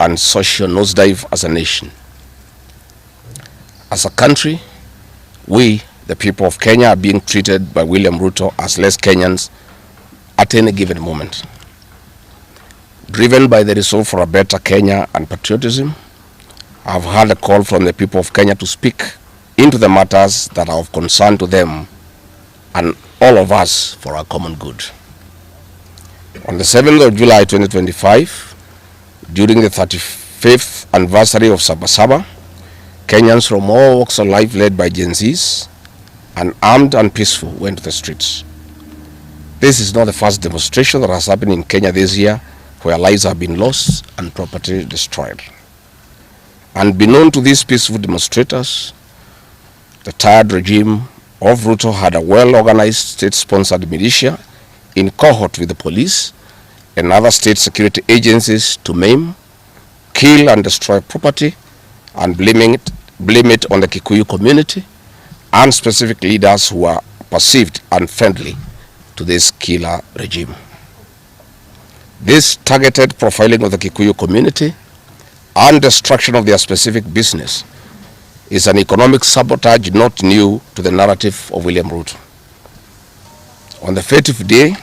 and social nosedive as a nation. As a country, we, the people of Kenya, are being treated by William Ruto as less Kenyans at any given moment. Driven by the resolve for a better Kenya and patriotism, I have heard a call from the people of Kenya to speak into the matters that are of concern to them and all of us for our common good. On the 7th of July 2025, during the 35th anniversary of Sabasaba, Kenyans from all walks of life, led by Gen Zs, and armed and peaceful, went to the streets. This is not the first demonstration that has happened in Kenya this year, where lives have been lost and property destroyed. Unbeknown to these peaceful demonstrators, the tired regime of Ruto had a well-organized state-sponsored militia in cohort with the police and other state security agencies to maim, kill and destroy property, and blame it on the Kikuyu community and specific leaders who are perceived unfriendly to this killer regime. This targeted profiling of the Kikuyu community and destruction of their specific business is an economic sabotage not new to the narrative of William Ruto. On the 30th day,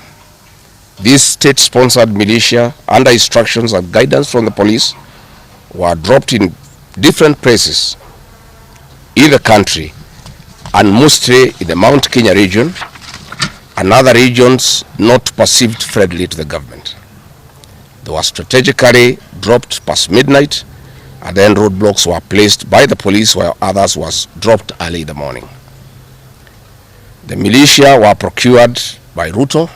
these state-sponsored militia, under instructions and guidance from the police, were dropped in different places in the country, and mostly in the Mount Kenya region and other regions not perceived friendly to the government. They were strategically dropped past midnight, and then roadblocks were placed by the police while others was dropped early in the morning. The militia were procured by Ruto,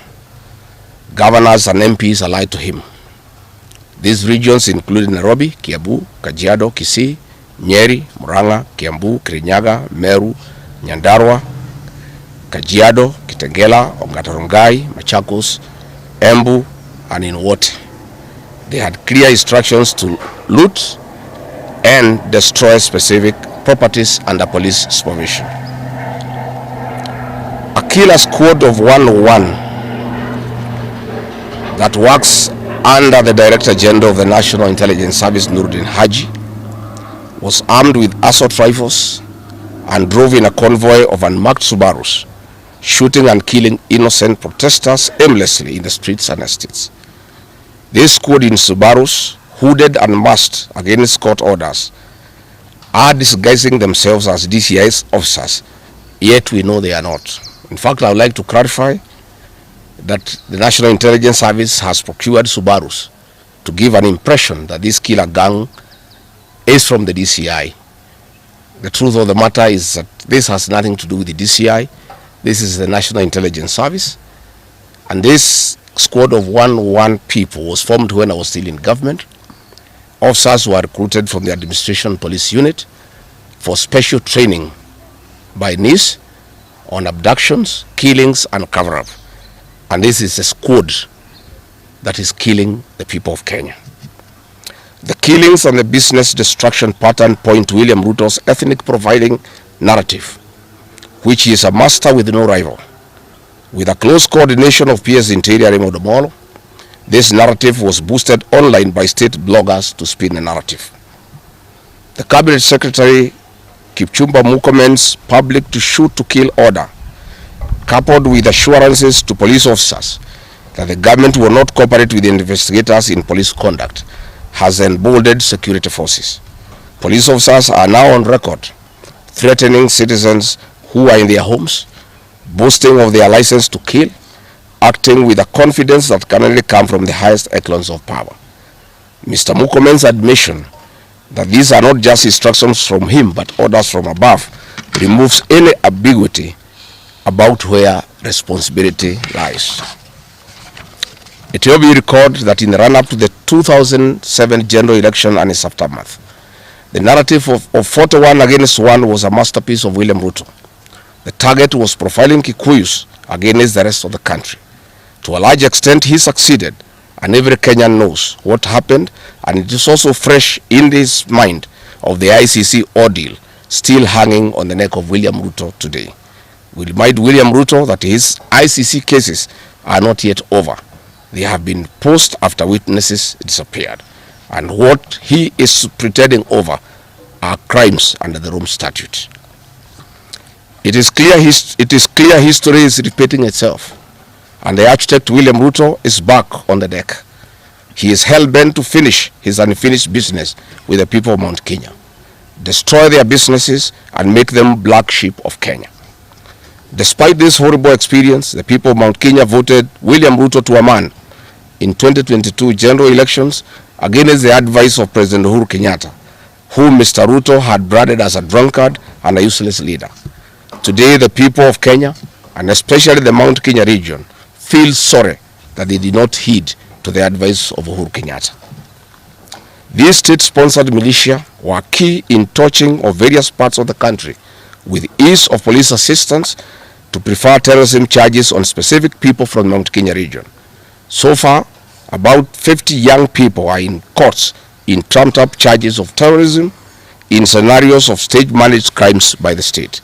governors and MPs allied to him. These regions include Nairobi, Kiambu, Kajiado, Kisii, Nyeri, Murang'a, Kiambu, Kirinyaga, Meru, Nyandarua, Kajiado, Kitengela, Ongata-Rongai, Machakos, Embu, and in Wote. They had clear instructions to loot and destroy specific properties under police supervision. A killer squad of 101 that works under the Director General of the National Intelligence Service, Nuruddin Haji, was armed with assault rifles and drove in a convoy of unmarked Subarus, shooting and killing innocent protesters aimlessly in the streets and estates. This squad in Subarus, hooded and masked against court orders, are disguising themselves as DCI's officers, yet we know they are not. In fact, I would like to clarify that the National Intelligence Service has procured Subarus to give an impression that this killer gang is from the DCI. The truth of the matter is that this has nothing to do with the DCI. This is the National Intelligence Service, and this squad of 101 people was formed when I was still in government. Officers were recruited from the Administration Police Unit for special training by NIS on abductions, killings, and cover-up. And this is a squad that is killing the people of Kenya. The killings and the business destruction pattern point to William Ruto's ethnic profiling narrative, which he is a master with no rival. With a close coordination of PS Interior Imodamolo, this narrative was boosted online by state bloggers to spin a narrative. The Cabinet Secretary Kipchumba Murkomen's public to shoot to kill order, coupled with assurances to police officers that the government will not cooperate with the investigators in police conduct, has emboldened security forces. Police officers are now on record threatening citizens who are in their homes, boasting of their license to kill, acting with a confidence that can only come from the highest echelons of power. Mr. Murkomen's admission that these are not just instructions from him but orders from above removes any ambiguity about where responsibility lies. It will be recalled that in the run-up to the 2007 general election and its aftermath, the narrative of 41 against 1 was a masterpiece of William Ruto. The target was profiling Kikuyus against the rest of the country. To a large extent, he succeeded, and every Kenyan knows what happened, and it is also fresh in his mind of the ICC ordeal still hanging on the neck of William Ruto today. We remind William Ruto that his ICC cases are not yet over. They have been paused after witnesses disappeared. and what he is pretending over are crimes under the Rome Statute. It is clear history is repeating itself, and the architect William Ruto is back on the deck. He is hell-bent to finish his unfinished business with the people of Mount Kenya, destroy their businesses and make them black sheep of Kenya. Despite this horrible experience, the people of Mount Kenya voted William Ruto to a man in 2022 general elections against the advice of President Uhuru Kenyatta, whom Mr. Ruto had branded as a drunkard and a useless leader. Today, the people of Kenya, and especially the Mount Kenya region, feel sorry that they did not heed to the advice of Uhuru Kenyatta. These state-sponsored militia were key in touching of various parts of the country with ease of police assistance to prefer terrorism charges on specific people from the Mount Kenya region. So far, about 50 young people are in courts in trumped-up charges of terrorism in scenarios of state-managed crimes by the state.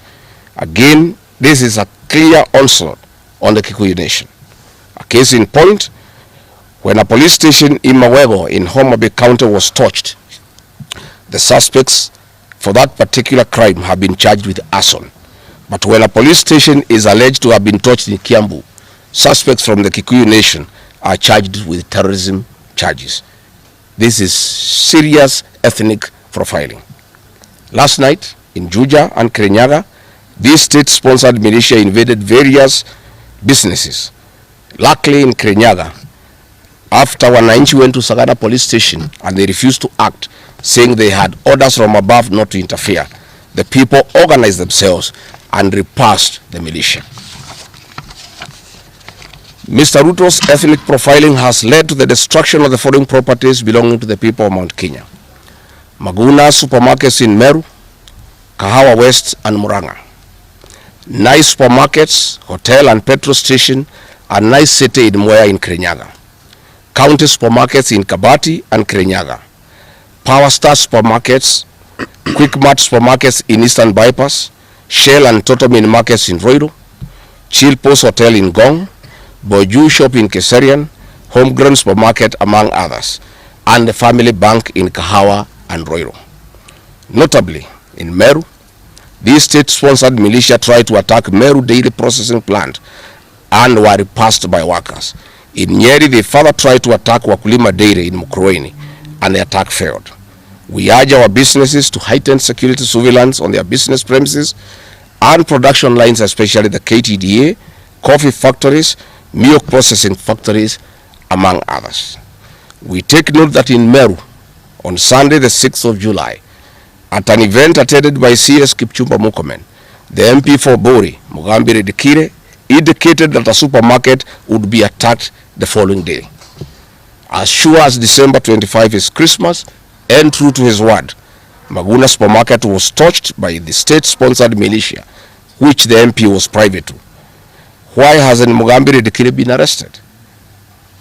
Again, this is a clear onslaught on the Kikuyu nation. A case in point, when a police station in Mawego in Homa Bay County was torched, the suspects for that particular crime have been charged with arson. But when a police station is alleged to have been torched in Kiambu, suspects from the Kikuyu nation are charged with terrorism charges. This is serious ethnic profiling. Last night in Juja and Kirinyaga, these state-sponsored militia invaded various businesses. Luckily in Kirinyaga, after Wananchi went to Sagana police station and they refused to act, saying they had orders from above not to interfere, the people organized themselves and repulsed the militia. Mr. Ruto's ethnic profiling has led to the destruction of the foreign properties belonging to the people of Mount Kenya. Maguna supermarkets in Meru, Kahawa West and Muranga. Nice supermarkets, hotel and petrol station, and nice city in Mwea in Kirinyaga. County supermarkets in Kabati and Kirinyaga. Power Star supermarkets, Quick Mart supermarkets in Eastern Bypass, Shell and Totomin markets in Roiro, Chill Post Hotel in Gong, Boju Shop in Keserian, Homegrown Supermarket among others, and the Family Bank in Kahawa and Roiro. Notably, in Meru, these state-sponsored militia tried to attack Meru Dairy Processing Plant and were repulsed by workers. In Nyeri, they further tried to attack Wakulima Dairy in Mukurweini, and the attack failed. We urge our businesses to heighten security surveillance on their business premises and production lines, especially the KTDA, coffee factories, milk processing factories, among others. We take note that in Meru, on Sunday the 6th of July, at an event attended by CS Kipchumba Murkomen, the MP for Bori, Mugambire Dikire, indicated that a supermarket would be attacked the following day. As sure as December 25 is Christmas, and true to his word, Maguna supermarket was touched by the state-sponsored militia, which the MP was private to. Why hasn't Mugambire Dikire been arrested?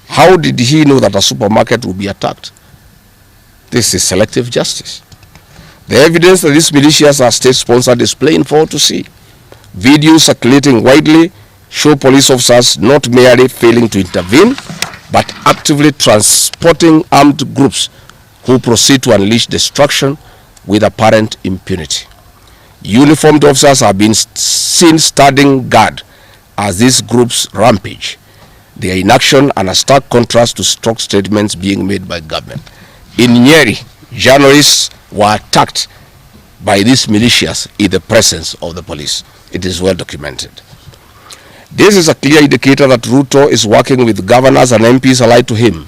How did he know that a supermarket would be attacked? This is selective justice. The evidence that these militias are state-sponsored is plain for all to see. Videos circulating widely show police officers not merely failing to intervene, but actively transporting armed groups who proceed to unleash destruction with apparent impunity. Uniformed officers have been seen standing guard as these groups rampage. They are in action and a stark contrast to strong statements being made by government. In Nyeri, journalists were attacked by these militias in the presence of the police. It is well documented. This is a clear indicator that Ruto is working with governors and MPs allied to him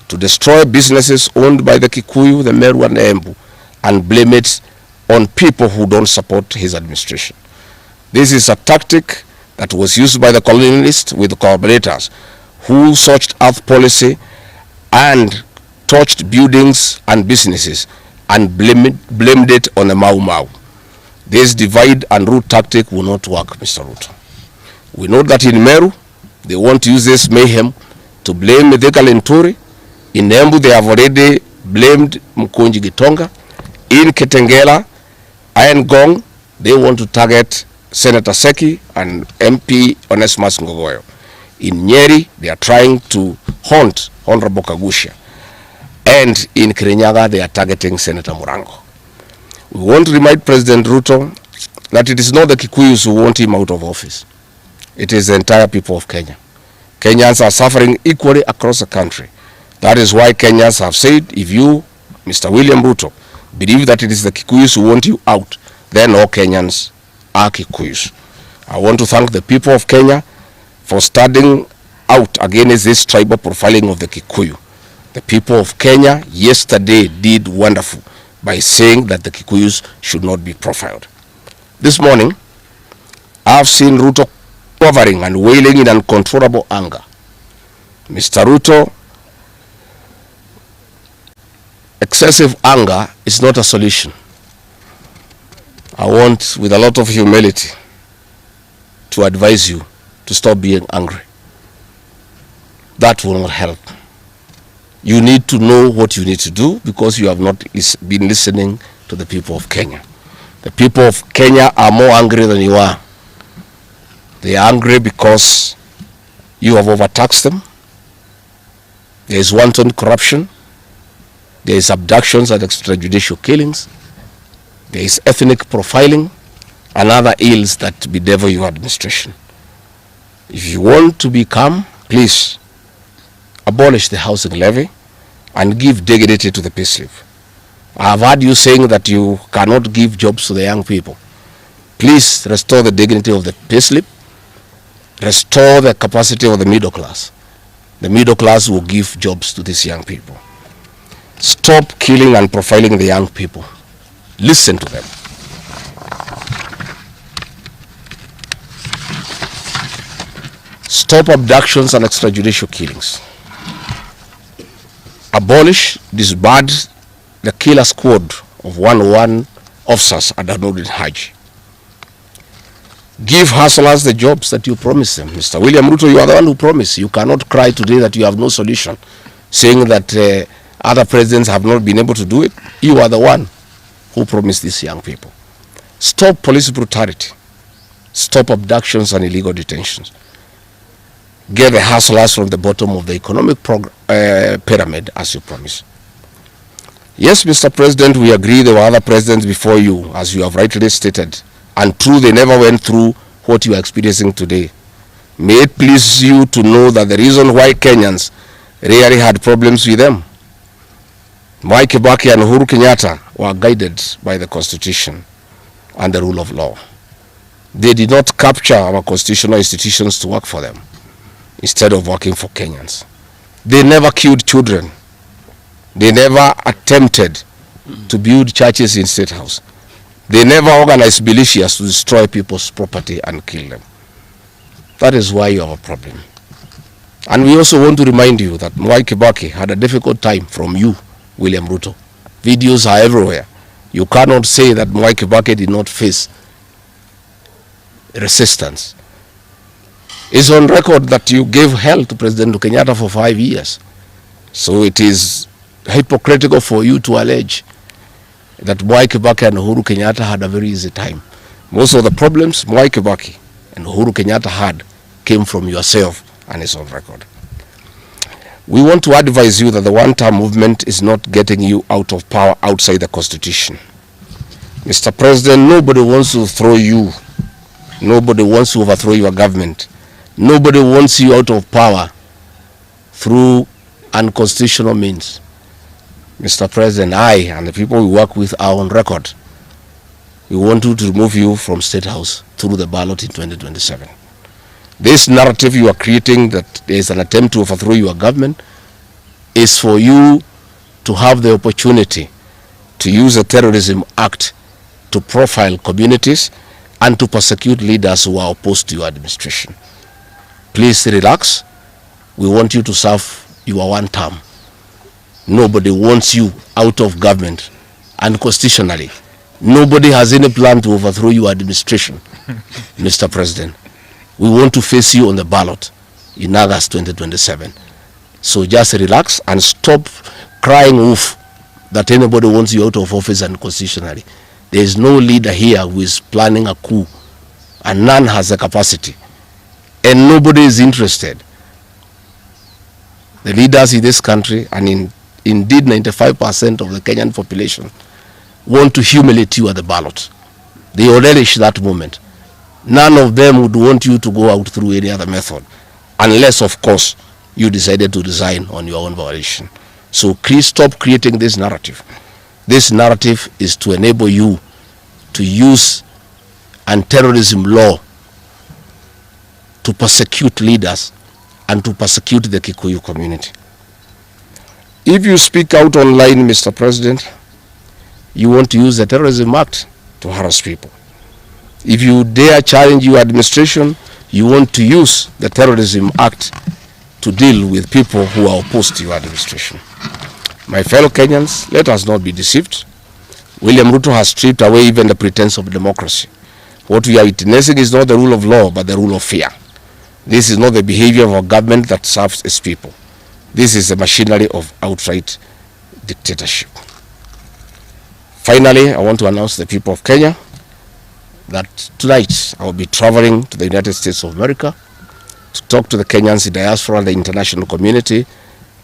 to destroy businesses owned by the Kikuyu, the Meru and the Embu, and blame it on people who don't support his administration. This is a tactic that was used by the colonialists with collaborators who searched earth policy and touched buildings and businesses and blamed it on the Mau Mau. This divide and rule tactic will not work, Mr. Ruto. We know that in Meru, they want to use this mayhem to blame Mithika Linturi. In Embu, they have already blamed Mkonji Gitonga. In Kitengela and Gong, they want to target Senator Seki and MP Onesmus Ngogoyo. In Nyeri, they are trying to haunt Honorable Kagusha. And in Kirinyaga, they are targeting Senator Murango. We want to remind President Ruto that it is not the Kikuyus who want him out of office. It is the entire people of Kenya. Kenyans are suffering equally across the country. That is why Kenyans have said, if you, Mr. William Ruto, believe that it is the Kikuyus who want you out, then all Kenyans are Kikuyus. I want to thank the people of Kenya for standing out against this tribal profiling of the Kikuyu. The people of Kenya yesterday did wonderful by saying that the Kikuyus should not be profiled. This morning, I have seen Ruto quivering and wailing in uncontrollable anger. Mr. Ruto, excessive anger is not a solution. I want, with a lot of humility, to advise you to stop being angry. That will not help. You need to know what you need to do because you have not been listening to the people of Kenya. The people of Kenya are more angry than you are. They are angry because you have overtaxed them. There is wanton corruption. There is abductions and extrajudicial killings. There is ethnic profiling and other ills that bedevil your administration. If you want to be calm, please abolish the housing levy and give dignity to the payslip. I have heard you saying that you cannot give jobs to the young people. Please restore the dignity of the payslip. Restore the capacity of the middle class. The middle class will give jobs to these young people. Stop killing and profiling the young people. Listen to them. Stop abductions and extrajudicial killings. Abolish, disband the killer squad of 101 officers at Nurdin Haji. Give hustlers the jobs that you promised them. Mr. William Ruto, you are the one who promised. You cannot cry today that you have no solution, saying that other presidents have not been able to do it. You are the one who promised these young people. Stop police brutality. Stop abductions and illegal detentions. Get the hustlers from the bottom of the economic pyramid as you promised. Yes, Mr. President, we agree there were other presidents before you, as you have rightly stated, and true, they never went through what you are experiencing today. May it please you to know that the reason why Kenyans rarely had problems with them, Mwai Kibaki and Uhuru Kenyatta were guided by the Constitution and the rule of law. They did not capture our constitutional institutions to work for them, instead of working for Kenyans. They never killed children. They never attempted to build churches in State House. They never organized militias to destroy people's property and kill them. That is why you have a problem. And we also want to remind you that Mwai Kibaki had a difficult time from you, William Ruto. Videos are everywhere. You cannot say that Mwai Kibaki did not face resistance. It's on record that you gave hell to President Kenyatta for 5 years. So it is hypocritical for you to allege that Mwai Kibaki and Uhuru Kenyatta had a very easy time. Most of the problems Mwai Kibaki and Uhuru Kenyatta had came from yourself, and it's on record. We want to advise you that the one-term movement is not getting you out of power outside the Constitution. Mr. President, nobody wants to throw you. Nobody wants to overthrow your government. Nobody wants you out of power through unconstitutional means. Mr. President, I and the people we work with are on record. We want to remove you from State House through the ballot in 2027. This narrative you are creating that there is an attempt to overthrow your government is for you to have the opportunity to use the Terrorism Act to profile communities and to persecute leaders who are opposed to your administration. Please relax. We want you to serve your one term. Nobody wants you out of government, and constitutionally, nobody has any plan to overthrow your administration, Mr. President. We want to face you on the ballot in August 2027. So just relax and stop crying wolf that anybody wants you out of office unconstitutionally. There is no leader here who is planning a coup, and none has the capacity. And nobody is interested. The leaders in this country and in indeed 95% of the Kenyan population want to humiliate you at the ballot. They will relish that moment. None of them would want you to go out through any other method, unless, of course, you decided to resign on your own volition. So please stop creating this narrative. This narrative is to enable you to use anti-terrorism law to persecute leaders and to persecute the Kikuyu community. If you speak out online, Mr. President, you want to use the Terrorism Act to harass people. If you dare challenge your administration, you want to use the Terrorism Act to deal with people who are opposed to your administration. My fellow Kenyans, let us not be deceived. William Ruto has stripped away even the pretense of democracy. What we are witnessing is not the rule of law, but the rule of fear. This is not the behavior of a government that serves its people. This is the machinery of outright dictatorship. Finally, I want to announce to the people of Kenya that tonight I will be traveling to the United States of America to talk to the Kenyans in diaspora and the international community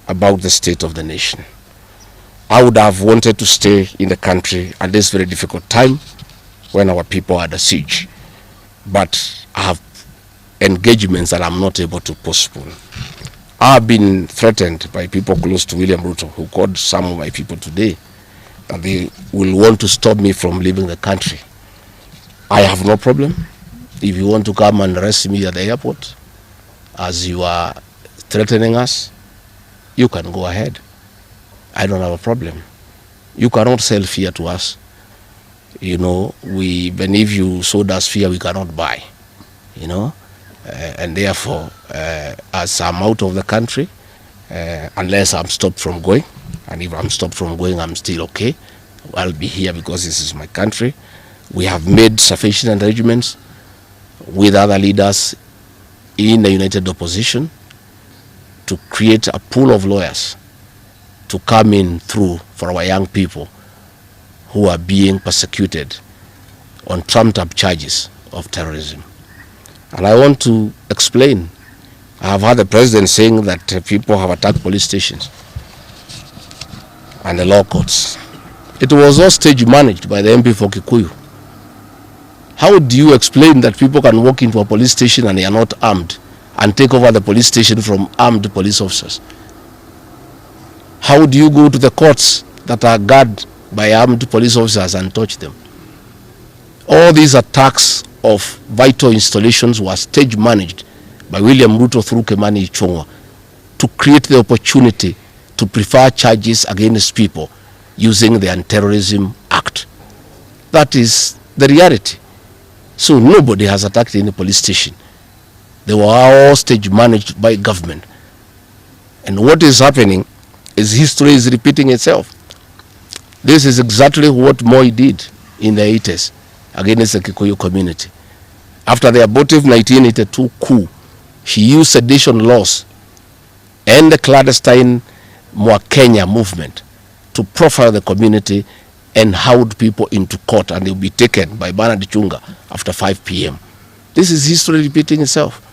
about the state of the nation. I would have wanted to stay in the country at this very difficult time when our people are under siege, but I have engagements that I'm not able to postpone. I have been threatened by people close to William Ruto, who called some of my people today, and they will want to stop me from leaving the country. I have no problem. If you want to come and arrest me at the airport, as you are threatening us, you can go ahead. I don't have a problem. You cannot sell fear to us. You know, even if you sold us fear, we cannot buy. You know, and therefore, as I'm out of the country, unless I'm stopped from going, and if I'm stopped from going, I'm still okay. I'll be here because this is my country. We have made sufficient arrangements with other leaders in the united opposition to create a pool of lawyers to come in through for our young people who are being persecuted on trumped-up charges of terrorism. And I want to explain. I have heard the president saying that people have attacked police stations and the law courts. It was all stage managed by the MP for Kikuyu. How do you explain that people can walk into a police station and they are not armed and take over the police station from armed police officers? How do you go to the courts that are guarded by armed police officers and touch them? All these attacks of vital installations were stage managed by William Ruto through Kimani Ichung'wa to create the opportunity to prefer charges against people using the Anti-Terrorism Act. That is the reality. So nobody has attacked any police station. They were all stage managed by government. And what is happening is history is repeating itself. This is exactly what Moi did in the 80s against the Kikuyu community. After the abortive 1982 coup, he used sedition laws and the clandestine Kenya movement to profile the community and hound people into court, and they will be taken by Bernard Chunga after 5 p.m. This is history repeating itself.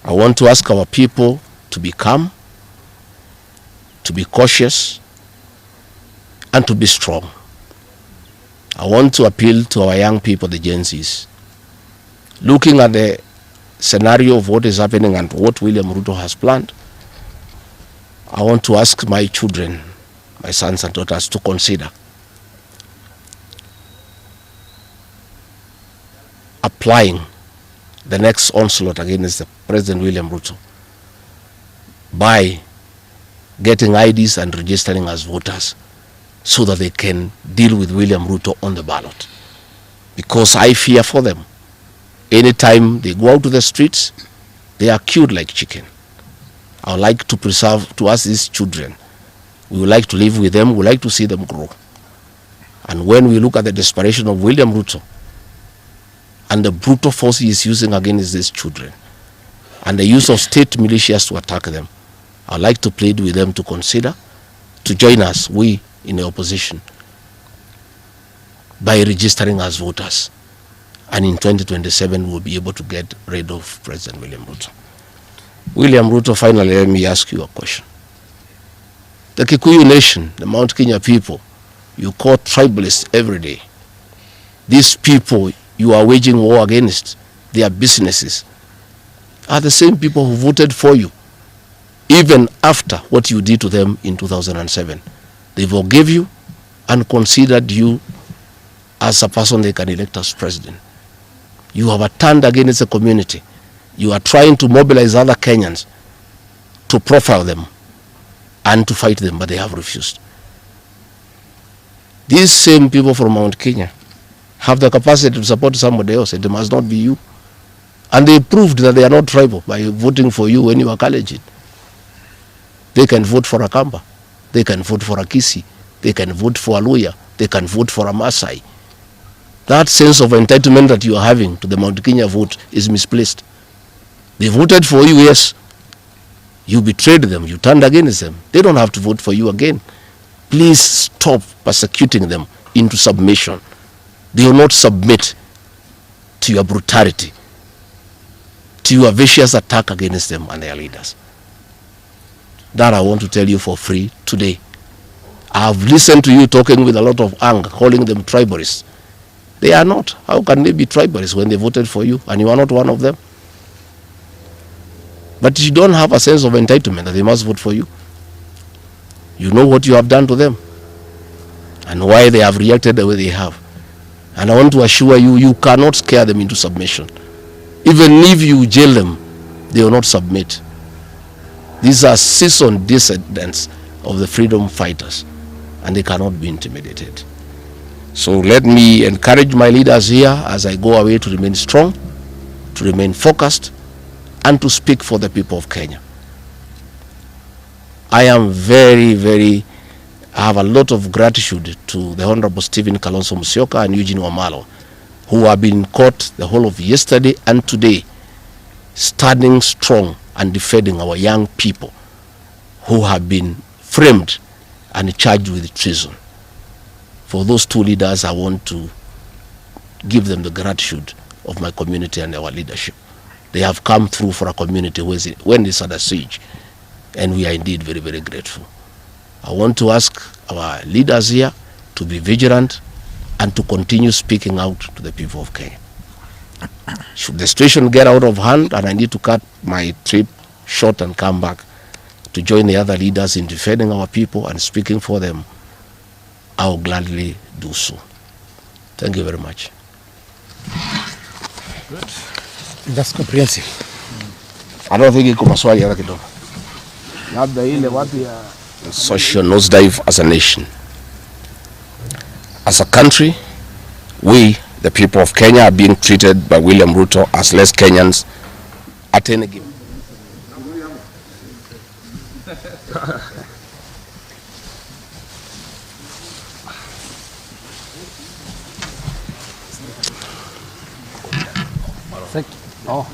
I want to ask our people to be calm, to be cautious, and to be strong. I want to appeal to our young people, the Gen Zs. Looking at the scenario of what is happening and what William Ruto has planned, I want to ask my children, my sons and daughters, to consider applying the next onslaught against the President William Ruto by getting IDs and registering as voters so that they can deal with William Ruto on the ballot. Because I fear for them. Anytime they go out to the streets, they are killed like chicken. I would like to preserve to us these children. We would like to live with them. We would like to see them grow. And when we look at the desperation of William Ruto and the brutal force he is using against these children and the use of state militias to attack them, I would like to plead with them to consider to join us, we in the opposition, by registering as voters. And in 2027, we'll be able to get rid of President William Ruto. William Ruto, finally, let me ask you a question. The Kikuyu nation, the Mount Kenya people, you call tribalists every day. These people you are waging war against, their businesses, are the same people who voted for you, even after what you did to them in 2007. They forgave you and considered you as a person they can elect as president. You have turned against the community. You are trying to mobilize other Kenyans to profile them and to fight them, but they have refused. These same people from Mount Kenya have the capacity to support somebody else. It must not be you. And they proved that they are not tribal by voting for you when you are Kalenjin. They can vote for a Kamba. They can vote for a Kisi. They can vote for a Luya. They can vote for a Maasai. That sense of entitlement that you are having to the Mount Kenya vote is misplaced. They voted for you, yes. You betrayed them. You turned against them. They don't have to vote for you again. Please stop persecuting them into submission. They will not submit to your brutality, to your vicious attack against them and their leaders. That I want to tell you for free today. I have listened to you talking with a lot of anger, calling them tribalists. They are not. How can they be tribalists when they voted for you and you are not one of them? But you don't have a sense of entitlement that they must vote for you. You know what you have done to them and why they have reacted the way they have. And I want to assure you, you cannot scare them into submission. Even if you jail them, they will not submit. These are seasoned descendants of the freedom fighters, and they cannot be intimidated. So let me encourage my leaders here as I go away to remain strong, to remain focused, and to speak for the people of Kenya. I am I have a lot of gratitude to the Honorable Stephen Kalonzo Musyoka and Eugene Wamalwa, who have been in court the whole of yesterday and today, standing strong and defending our young people who have been framed and charged with treason. For those two leaders, I want to give them the gratitude of my community and our leadership. They have come through for a community when it's under siege, and we are indeed very grateful. I want to ask our leaders here to be vigilant and to continue speaking out to the people of Kenya. Should the situation get out of hand and I need to cut my trip short and come back to join the other leaders in defending our people and speaking for them, I will gladly do so. Thank you very much. Good. That's comprehensive. I don't think iko maswali hata kidogo. Labda ile wapi ya social nosedive as a nation. As a country, we, the people of Kenya, are being treated by William Ruto as less Kenyans at any given. Thank you. Oh.